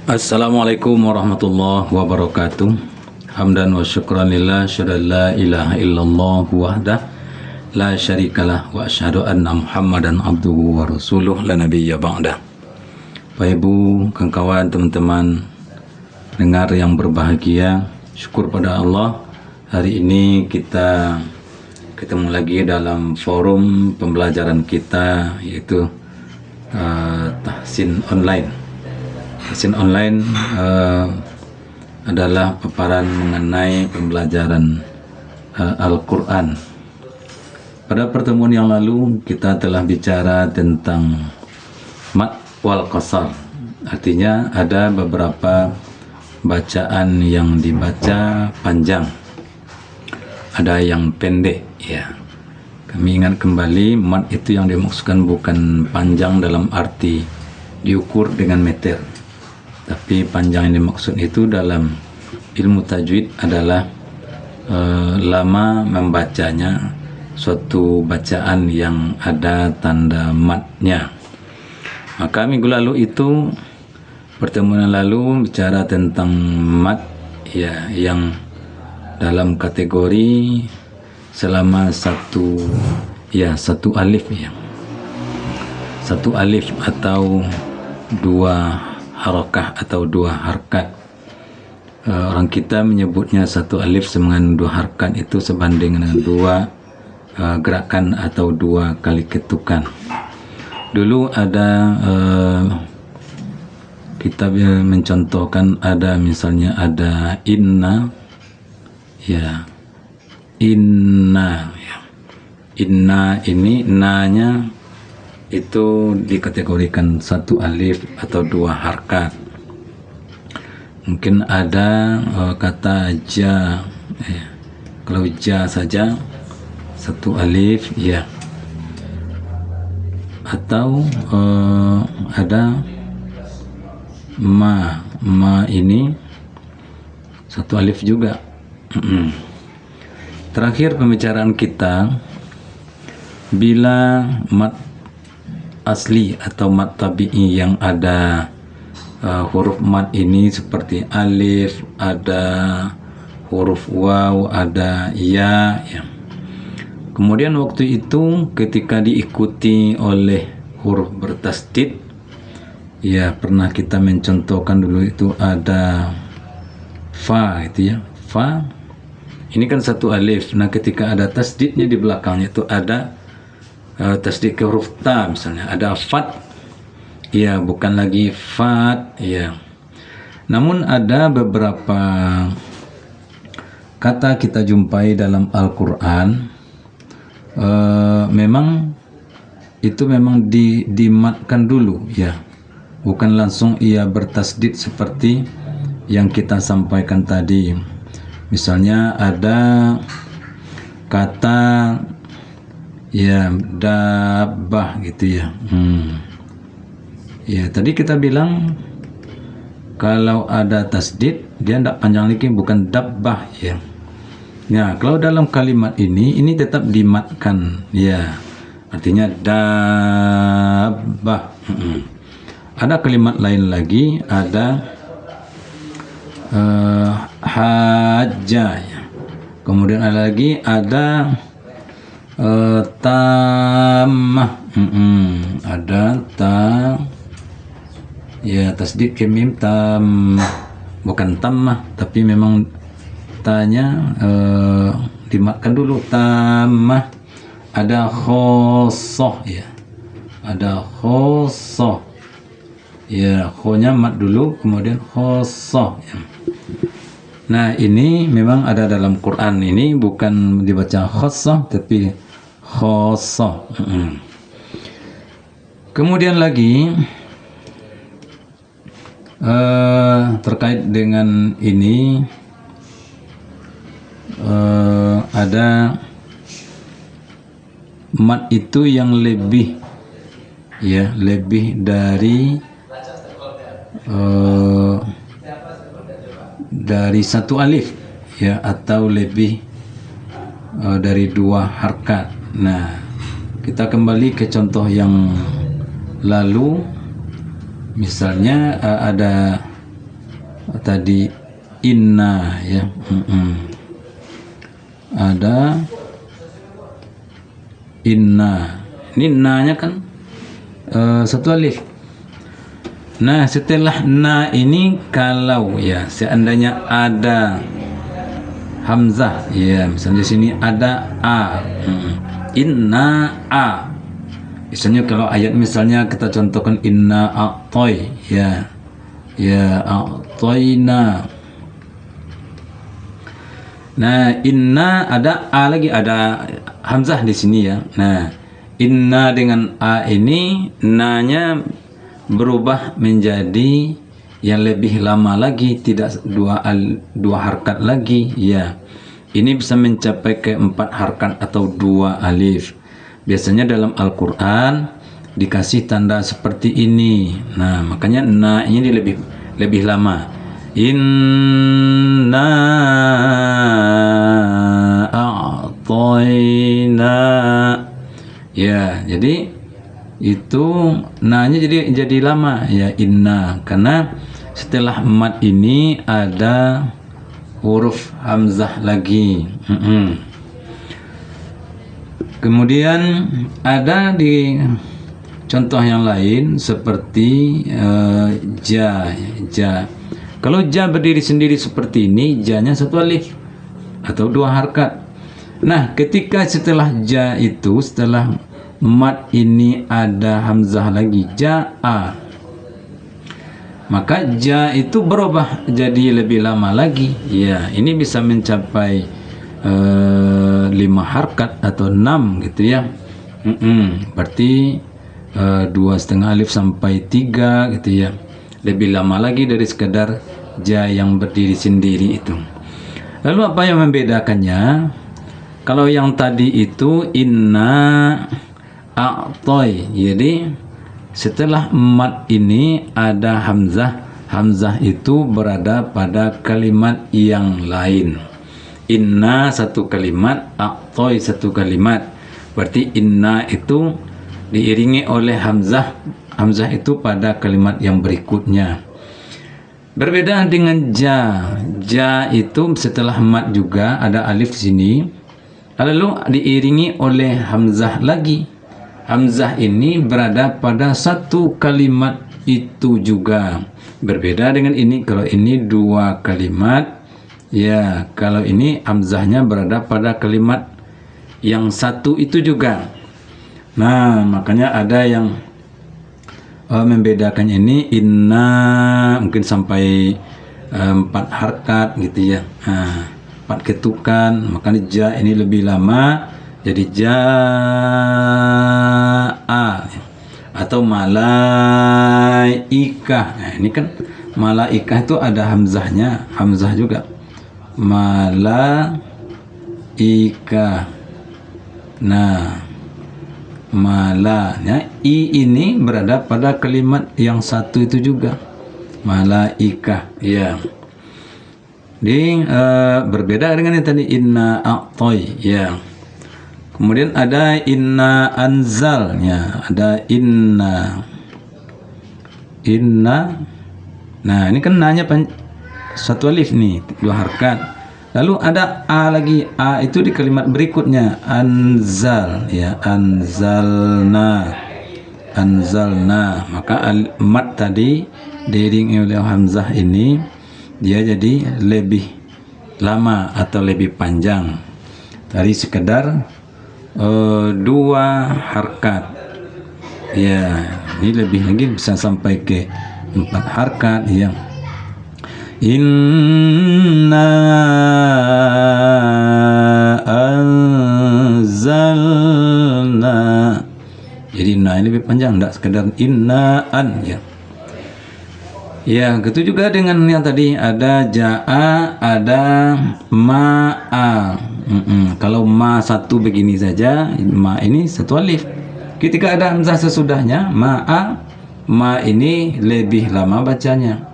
Assalamualaikum warahmatullahi wabarakatuh. Hamdan wa syukran lillah, syada la ilaha illallah wahdah la syarikalah wa asyhadu anna Muhammadan abduhu wa rasuluh la nabiyya ba'dah. Bapak Ibu, kawan teman-teman dengar yang berbahagia, syukur pada Allah. Hari ini kita ketemu lagi dalam forum pembelajaran kita, yaitu Tahsin Online. Tahsin Online adalah paparan mengenai pembelajaran Al-Quran. Pada pertemuan yang lalu kita telah bicara tentang mad wal qasar. Artinya ada beberapa bacaan yang dibaca panjang, ada yang pendek, ya. Kami ingat kembali, mad itu yang dimaksudkan bukan panjang dalam arti diukur dengan meter, tapi panjang yang dimaksud itu dalam ilmu tajwid adalah lama membacanya suatu bacaan yang ada tanda madnya. Maka minggu lalu itu, pertemuan lalu bicara tentang mad, ya, yang dalam kategori selama satu alif, ya, satu alif atau dua harakah atau dua harkat. Orang kita menyebutnya satu alif dengan dua harkat itu sebanding dengan dua gerakan atau dua kali ketukan. Dulu ada kita mencontohkan, ada misalnya ada inna, ya, inna, ya. Inna ini, na-nya itu dikategorikan satu alif atau dua harkat. Mungkin ada kata ja, ya. Kalau ja saja satu alif, ya. Atau ada ma ini satu alif juga. Terakhir pembicaraan kita, bila mad asli atau mad tabi'i yang ada huruf mad ini seperti alif, ada huruf waw, ada ya, ya. Kemudian waktu itu ketika diikuti oleh huruf bertasdid, ya, pernah kita mencontohkan dulu itu ada fa, itu ya, fa. Ini kan satu alif. Nah, ketika ada tasdidnya di belakangnya itu ada tasdid ke huruf ta, misalnya ada fat, ya, bukan lagi fat, ya. Namun ada beberapa kata kita jumpai dalam Al-Quran, memang itu memang dimatkan dulu, ya, bukan langsung ia bertasdid seperti yang kita sampaikan tadi. Misalnya ada kata, ya, dabbah gitu, ya. Ya, tadi kita bilang kalau ada tasdid dia tidak panjang lagi, bukan dabbah, ya. Nah, kalau dalam kalimat ini tetap dimatkan, ya. Artinya dabbah. Ada kalimat lain lagi, ada hajjah, ya. Kemudian ada lagi ada tamah, ada ya, tasdid ke mim, tam, bukan tamah, tapi memang tanya dimatkan dulu, tamah. Ada khosoh, ya, ada khosoh, ya, khonya mat dulu, kemudian khosoh, ya. Nah, ini memang ada dalam Quran, ini bukan dibaca khosoh tapi khosoh. Kemudian lagi terkait dengan ini, ada mad itu yang lebih, ya, lebih dari satu alif, ya, atau lebih dari dua harkat. Nah, kita kembali ke contoh yang lalu. Misalnya ada tadi inna ya. Ada inna. Ini na-nya kan satu alif. Nah, setelah na ini kalau ya seandainya ada hamzah ya, misalnya di sini ada a. Inna a. Misalnya kalau ayat misalnya kita contohkan inna a'toy ya. Ya a'toyna. Nah, inna ada a lagi, ada hamzah di sini ya. Nah, inna dengan a ini na-nya berubah menjadi yang lebih lama lagi, tidak dua harkat lagi ya. Ini bisa mencapai ke 4 harkat atau 2 alif. Biasanya dalam Al-Qur'an dikasih tanda seperti ini. Nah, makanya na ini lebih lama. Inna a'toyna. Ya, jadi itu na-nya jadi lama ya, inna, karena setelah mat ini ada huruf hamzah lagi. Kemudian ada di contoh yang lain seperti ja. Kalau ja berdiri sendiri seperti ini, ja-nya satu alif atau 2 harkat. Nah, ketika setelah ja itu, setelah mat ini ada hamzah lagi, ja'a, maka ja itu berubah jadi lebih lama lagi ya. Ini bisa mencapai 5 harkat atau 6 gitu ya. Berarti 2,5 alif sampai 3 gitu ya. Lebih lama lagi dari sekedar ja yang berdiri sendiri itu. Lalu apa yang membedakannya? Kalau yang tadi itu inna a'toy, jadi setelah mat ini ada hamzah. Hamzah itu berada pada kalimat yang lain. Inna satu kalimat, a'toy satu kalimat. Berarti inna itu diiringi oleh hamzah. Hamzah itu pada kalimat yang berikutnya. Berbeda dengan ja. Ja itu setelah mat juga ada alif di sini. Lalu diiringi oleh hamzah lagi. Hamzah ini berada pada satu kalimat itu juga. Berbeda dengan ini. Kalau ini 2 kalimat ya, kalau ini hamzahnya berada pada kalimat yang satu itu juga. Nah, makanya ada yang membedakan ini. Inna mungkin sampai 4 harkat gitu ya. 4 ketukan. Makanya ja ini lebih lama, jadi ja'a atau malaikah. Nah, ini kan malaikah itu ada hamzahnya, hamzah juga. Malaikah. Nah, malanya i ini berada pada kalimat yang satu itu juga. Malaikah ya. Berbeda dengan yang tadi inna a'toy ya. Kemudian ada inna anzal ya, ada inna. Nah, ini kan nanya satu alif nih, 2 harkat. Lalu ada a lagi. A itu di kalimat berikutnya, anzal ya, anzalna. Maka mat tadi diiringi oleh hamzah ini, dia jadi lebih lama atau lebih panjang dari sekedar 2 harkat ya. Ini lebih lagi bisa sampai ke 4 harkat ya. Inna anzalna. Jadi na ini lebih panjang, tidak sekedar innaan ya. Ya, gitu juga dengan yang tadi ada ja'a, ada ma'a. Kalau ma satu begini saja, ma ini satu alif. Ketika ada hamzah sesudahnya, ma'a, ma ini lebih lama bacanya.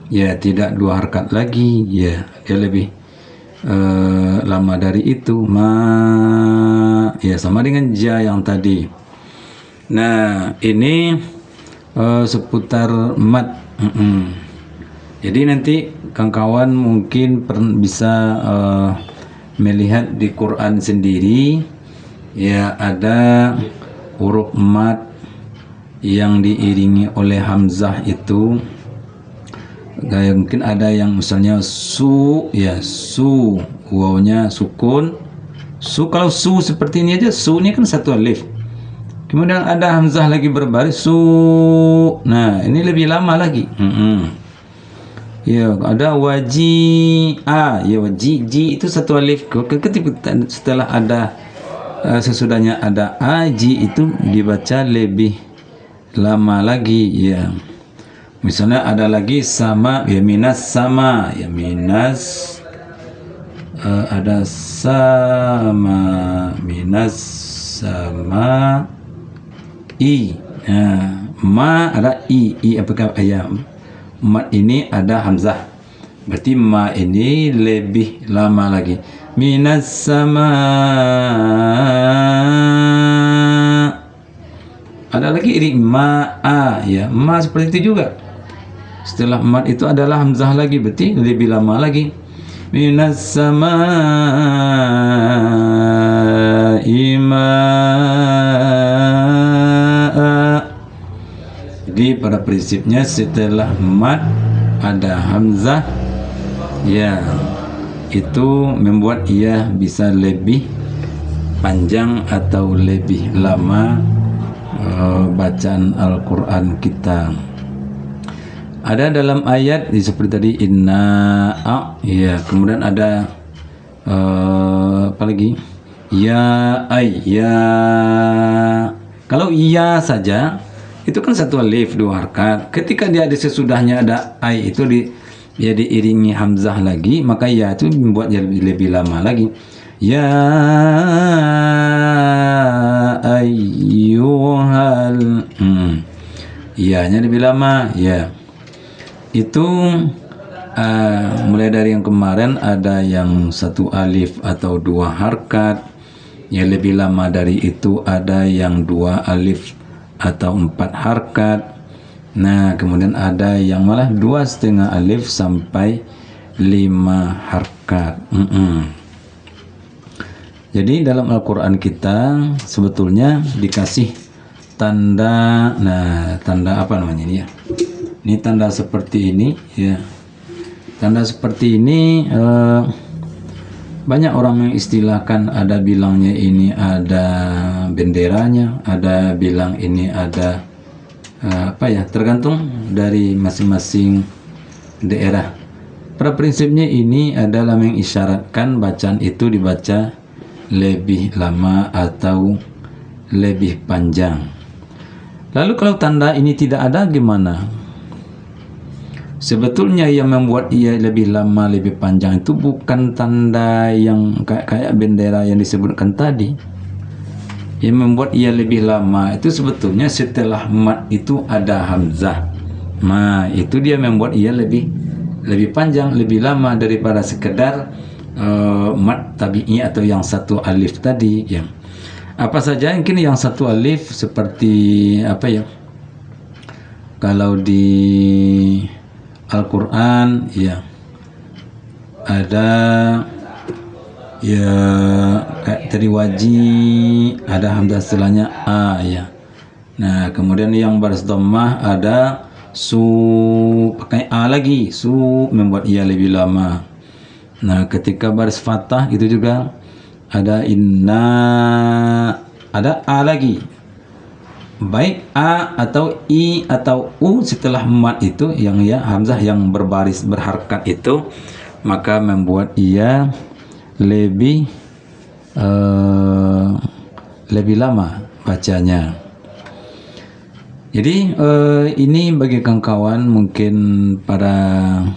Ya, tidak 2 harkat lagi. Ya, dia lebih lama dari itu. Ma, ya sama dengan ja yang tadi. Nah, ini seputar mat. Jadi nanti kawan-kawan mungkin bisa melihat di Quran sendiri, ya, ada huruf mad yang diiringi oleh hamzah itu. Kayak mungkin ada yang misalnya su, ya, su, wawnya sukun. Su, kalau su seperti ini aja, su ini kan satu alif. Kemudian ada hamzah lagi berbaris su. Nah, ini lebih lama lagi. Ya, ada waji a, ya, waji ji itu satu alif. Ketika setelah ada sesudahnya ada aji itu dibaca lebih lama lagi, ya. Misalnya ada lagi sama, ya, minas sama, ya, minas, ada sama, minas sama i. Nah, ma ada i apakah ayam? Mat ini ada hamzah, berarti ma ini lebih lama lagi. Minas sama. Ada lagi iri ma'a, ya, ma seperti itu juga. Setelah mat itu adalah hamzah lagi, berarti lebih lama lagi. Minas sama Jadi pada prinsipnya setelah mat ada hamzah, ya, itu membuat ia bisa lebih panjang atau lebih lama bacaan Al-Quran kita. Ada dalam ayat seperti tadi inna ya, kemudian ada apa lagi, ya ay, ya. Kalau ya saja itu kan satu alif dua harakat. Ketika dia ada sesudahnya ada ai itu dia diiringi hamzah lagi, maka ya itu membuat dia lebih lama lagi. Ya ayyuhal, ya-nya lebih lama, ya. Itu mulai dari yang kemarin ada yang satu alif atau dua harakat, yang lebih lama dari itu ada yang dua alif atau 4 harakat. Nah, kemudian ada yang malah 2,5 alif sampai 5 harakat. Jadi dalam Al-Quran kita sebetulnya dikasih tanda. Nah, tanda apa namanya ini, ya? Ini tanda seperti ini, ya. Tanda seperti ini banyak orang yang istilahkan, ada bilangnya ini ada benderanya, ada bilang ini ada apa ya, tergantung dari masing-masing daerah. Pada prinsipnya ini adalah mengisyaratkan bacaan itu dibaca lebih lama atau lebih panjang. Lalu kalau tanda ini tidak ada gimana? Sebetulnya yang membuat ia lebih lama, lebih panjang itu bukan tanda yang kayak bendera yang disebutkan tadi. Yang membuat ia lebih lama itu sebetulnya setelah mat itu ada hamzah. Nah, itu dia membuat ia lebih panjang, lebih lama daripada sekedar mat tabi'i atau yang satu alif tadi. Yang apa saja mungkin yang satu alif seperti apa ya? Kalau di Al-Quran, ya, ada ya kayak tadi waji ada hamzah setelahnya a, ya. Nah, kemudian yang baris dhammah ada su pakai a lagi, su membuat ia lebih lama. Nah, ketika baris fathah itu juga ada inna, ada a lagi. Baik a atau i atau u setelah mat itu yang ya hamzah yang berbaris berharakat itu, maka membuat ia lebih lama bacanya. Jadi ini bagi kawan-kawan mungkin para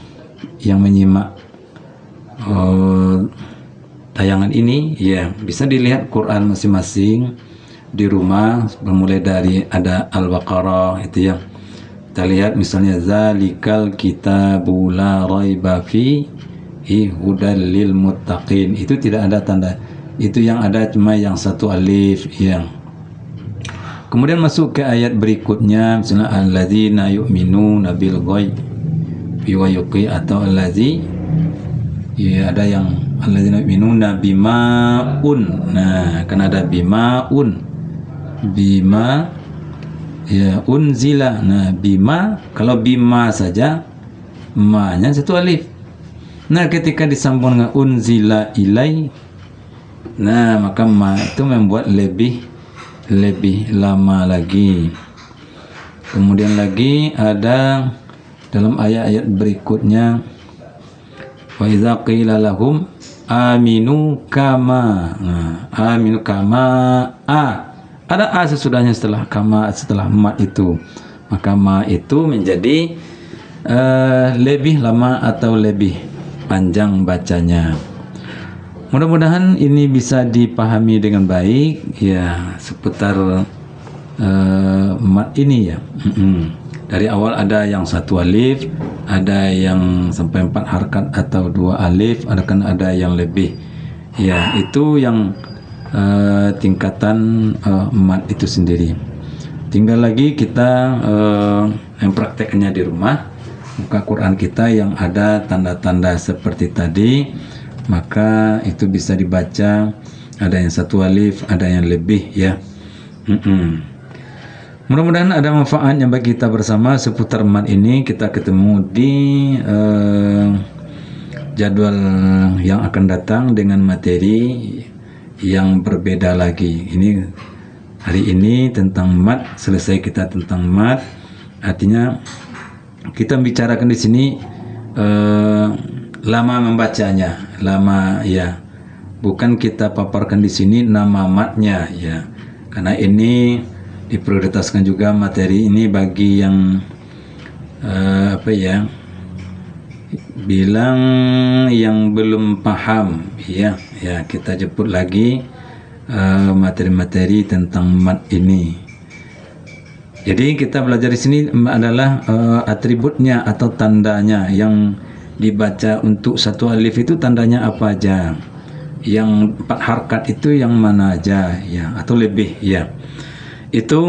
yang menyimak tayangan ini, ya, bisa dilihat Quran masing-masing di rumah, bermulai dari ada Al-Baqarah itu, ya. Kita lihat misalnya zalikal kitabu la raiba fihi hudal lil muttaqin, itu tidak ada tanda, itu yang ada cuma yang satu alif, yang. Kemudian masuk ke ayat berikutnya, misalnya alladzina yu'minuna bil ghaib, yuqi atau allazi, ya ada yang alladzina yu'minuna bimaun. Nah, kan ada bimaun, bima ya unzila. Nah, bima, kalau bima saja ma-nya satu alif. Nah, ketika disambung dengan unzila ilai, nah maka ma itu membuat lebih lama lagi. Kemudian lagi ada dalam ayat-ayat berikutnya, wa idza qila lahum aminu kama. Nah, aminu kama ada a sesudahnya setelah kama, setelah ma itu, maka ma itu menjadi lebih lama atau lebih panjang bacanya. Mudah-mudahan ini bisa dipahami dengan baik ya seputar mat ini ya. Dari awal ada yang satu alif, ada yang sampai 4 harakat atau 2 alif, ada yang lebih. Ya, itu yang tingkatan mat itu sendiri. Tinggal lagi kita mempraktekkannya di rumah. Muka Quran kita yang ada tanda-tanda seperti tadi, maka itu bisa dibaca, ada yang satu alif, ada yang lebih ya. Mudah-mudahan ada manfaatnya bagi kita bersama seputar mat ini. Kita ketemu di jadwal yang akan datang dengan materi yang berbeda lagi. Ini hari ini tentang mat, selesai kita tentang mat. Artinya kita bicarakan di sini lama membacanya, lama ya. Bukan kita paparkan di sini nama matnya ya. Karena ini diprioritaskan juga materi ini bagi yang bilang yang belum paham ya, kita jemput lagi materi-materi tentang mat ini. Jadi kita belajar di sini adalah atributnya atau tandanya yang dibaca untuk satu alif itu tandanya apa aja, yang 4 harakat itu yang mana aja ya, atau lebih ya. Itu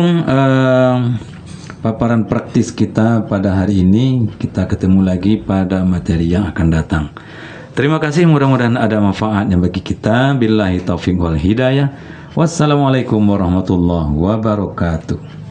paparan praktis kita pada hari ini. Kita ketemu lagi pada materi yang akan datang. Terima kasih, mudah-mudahan ada manfaatnya bagi kita. Billahi taufiq wal hidayah. Wassalamualaikum warahmatullahi wabarakatuh.